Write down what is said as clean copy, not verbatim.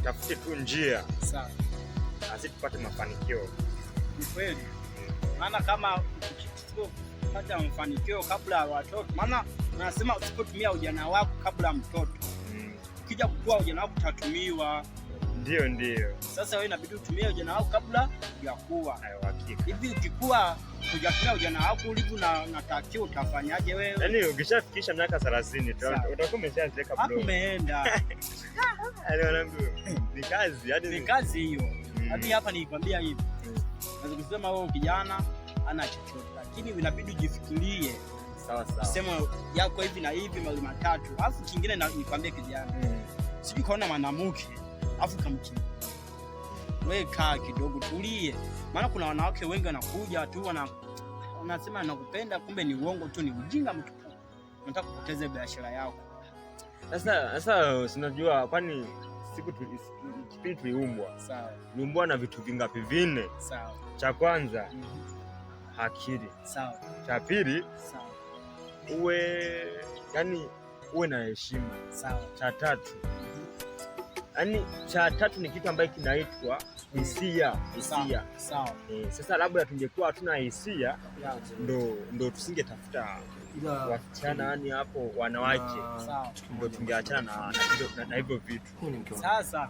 tafute tu njia sawa, asi tupate mafanikio. ni kweli. Maana kama ukipata mafanikio kabla ya watoto, maana nasema usipotumia ujana wako kabla mtoto, ukija kukua ujana wako utatumiwa. Ndio. Sasa wewe inabidi utumie ujana wako kabla ya kuwa. Hakika. Hivi ukikuwa hujatumia ujana wako ulivyo na natakiwa utafanyaje wewe? Yaani ukishafikisha miaka 30 utakuwa umeshazeeka bro. Hapo umeenda. Yaani wanangu ni kazi, hadi ni kazi hiyo. Hadi hapa nilikwambia hivi. Naweza kusema wewe kijana ana chochote, lakini inabidi ujifikirie. Sawa. Sema yako hivi na hivi mali matatu. Alafu kingine nikwambie kijana. Sijui kaona mwanamke afu kamkimbia. Wewe kaa kidogo tulie. Maana kuna wanawake wengi wanakuja tu wanasema nakupenda, kumbe ni uongo tu, ni ujinga mtupu. Unataka kupoteza biashara yako. Sasa unajua kwani kipindi tuliumbwa. Sawa. Tuliumbwa na vitu vingapi? Vinne. Sawa. Cha kwanza akili. Sawa. Cha pili sawa, uwe na heshima. Sawa. Cha tatu cha tatu ni kitu ambacho kinaitwa hisia. Sawa. Sasa labda tungekuwa hatuna hisia ndo tusingetafuta wasichana yani hapo wanawake. Sawa. Ndo tungeachana na hivyo vitu. Sasa